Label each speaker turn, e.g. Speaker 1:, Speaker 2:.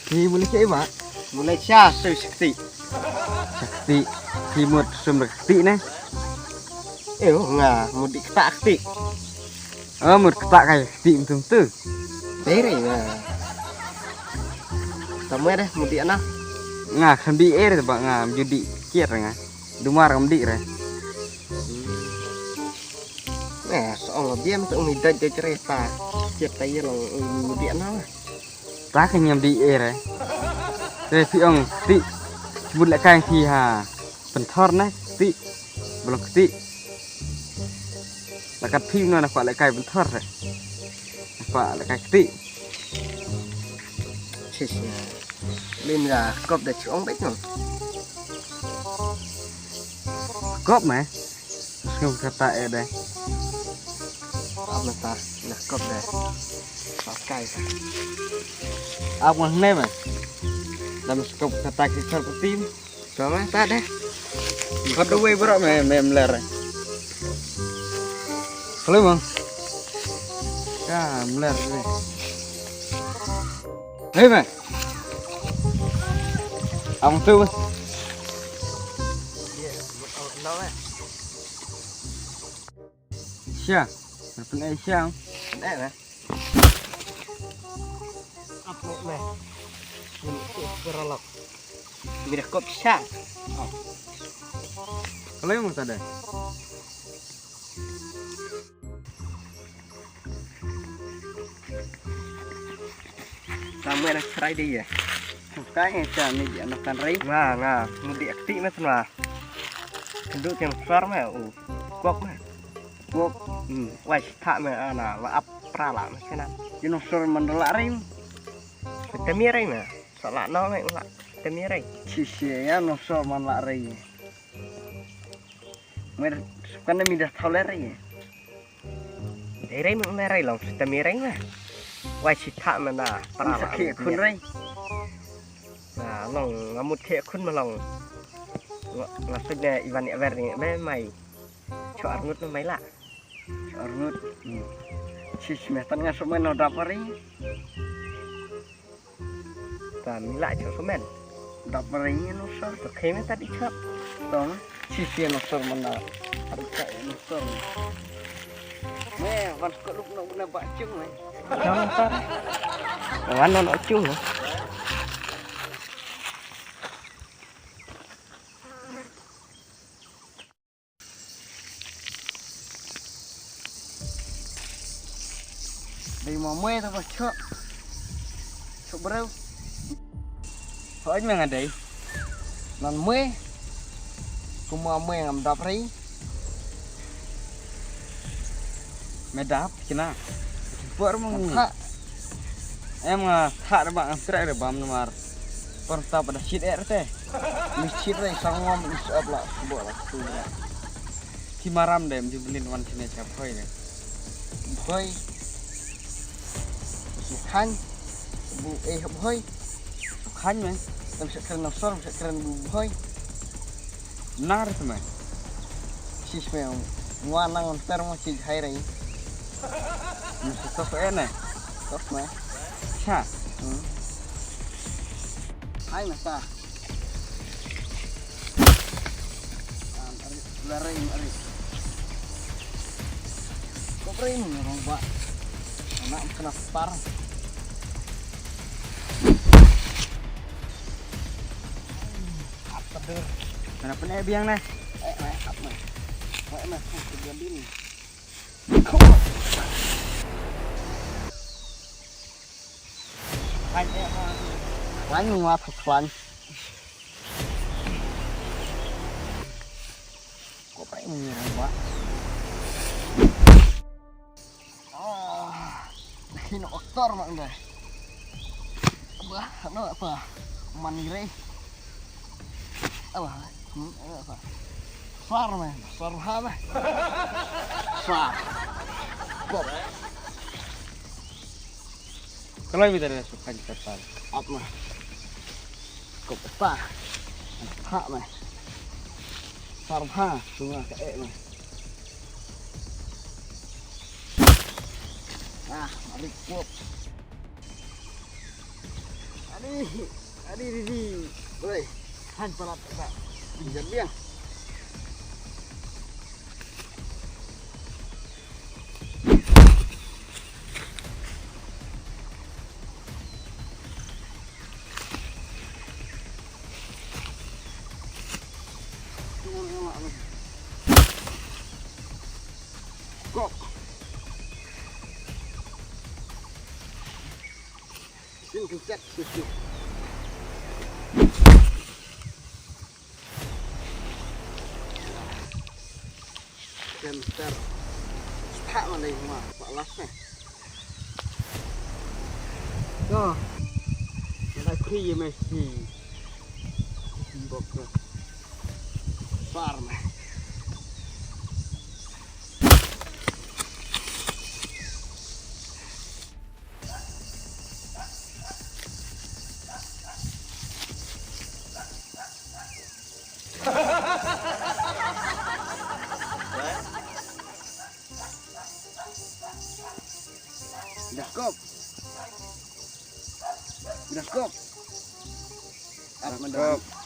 Speaker 1: Thì mulai cek mak.
Speaker 2: Mulai sia sakti.
Speaker 1: Sakti. Timur sumber sakti nih.
Speaker 2: Nga mudik sakti.
Speaker 1: Mut ketak kayak sakti betul tu.
Speaker 2: Tere nga. Kamu deh mudik anak.
Speaker 1: Nga kambi air tu bang nga judi kier nga. Dumar kamdi re.
Speaker 2: Soal dia untuk umidan dia cerita. Cerita ya lo mudik anak.
Speaker 1: Tak kenyam di air re. Tapi ong sakti. Sebut lek kain ki ha. Pentor nih sakti. Belum sakti. Lakat phim nó là phải lại cài vẫn thớt rồi, phải lại cài tị.
Speaker 2: Lên là cọp để chú ông bích rồi.
Speaker 1: Cọp mà, không kata ở đây.
Speaker 2: Cọp mà ta là cọp để phải cài.
Speaker 1: Ông còn này mà, làm cọp kata cái thớt của tim,
Speaker 2: cho má ta đấy.
Speaker 1: có đôi bữa mềm lẹ rồi. Boleh bang? Ya, meler ni. Hei bang, abang tu bang. Siang, berapa siang?
Speaker 2: Đây này. Apa này? Ini berolok. Bila kop siang.
Speaker 1: Kalau yang mana ada?
Speaker 2: Kamu ada cerai dia ya?
Speaker 1: Cái chả này dia nak rei.
Speaker 2: Nga, mudik aktif mas lah. Kenduk yang besar mah, kop mah. Kop, wah tak mah, lah ap prala mas kan?
Speaker 1: Jenis sor mandala rei.
Speaker 2: Temirai mah, salah no mah lah. Temirai.
Speaker 1: Cia ya no sor mandala rei. Mer, kan demi dah tahu rei.
Speaker 2: Temirai mah merai long, temirai mah. Wah tak mah nah, prala.
Speaker 1: Sakit kun rei.
Speaker 2: Nah, long ngamut kek kun malong. Maksudnya Iwan Ever ni memang cho arngut memang lah.
Speaker 1: Arngut. Cis metan nggak semen no dapari.
Speaker 2: Kami lah cho semen.
Speaker 1: Daparinya no sor.
Speaker 2: Kayaknya tadi cap.
Speaker 1: Tong cis ya no sor mana. Harga no sor. Meh, wan kok lu nak bacung meh.
Speaker 2: Jangan tar. Wan no cung.
Speaker 1: Đi mà mê tao vào chợ chợ bơ hỏi mình là đi lần mê cũng mà mê làm đạp đi mẹ đạp chứ nào vợ mong thạ em thạ các bạn sẽ được bấm mà còn tao pada shit air teh mình shit này sang ngon mình sập lại bộ là tu khi mà ram để mình lênวันที่này chập hơi này hơi khăn bu hấp hơi khăn mày làm sẽ keren nafsor sẽ keren bu hơi nar tu mày sis mày ngoan nang ntar mau cik hai rai mesti tos này tos mày cha hai mày ta lari kau pernah ni orang buat anak kena par. Kenapa nih biang nih? Apa nih? Mày kejadian ini. Lánh qua thật lạnh. Có phải nhiều quá. Khi nó aktor mọi người. Nó apa? Manire. Apa? Apa? Far mày, far ha mày. Far. Kop. Kalau yang kita suka di tempat, apa mah? Kop apa? Ha mah. Far ha, semua kayak mah. Mari kop. Adi, boleh. Han palat tak. Jangan biang. Kok. Sini kencet, susu. Center. Tak mana ini mah, Pak Lasnya. Tuh. Ada kri Messi. Bok. Farm. Bioskop. Bioskop. Bioskop.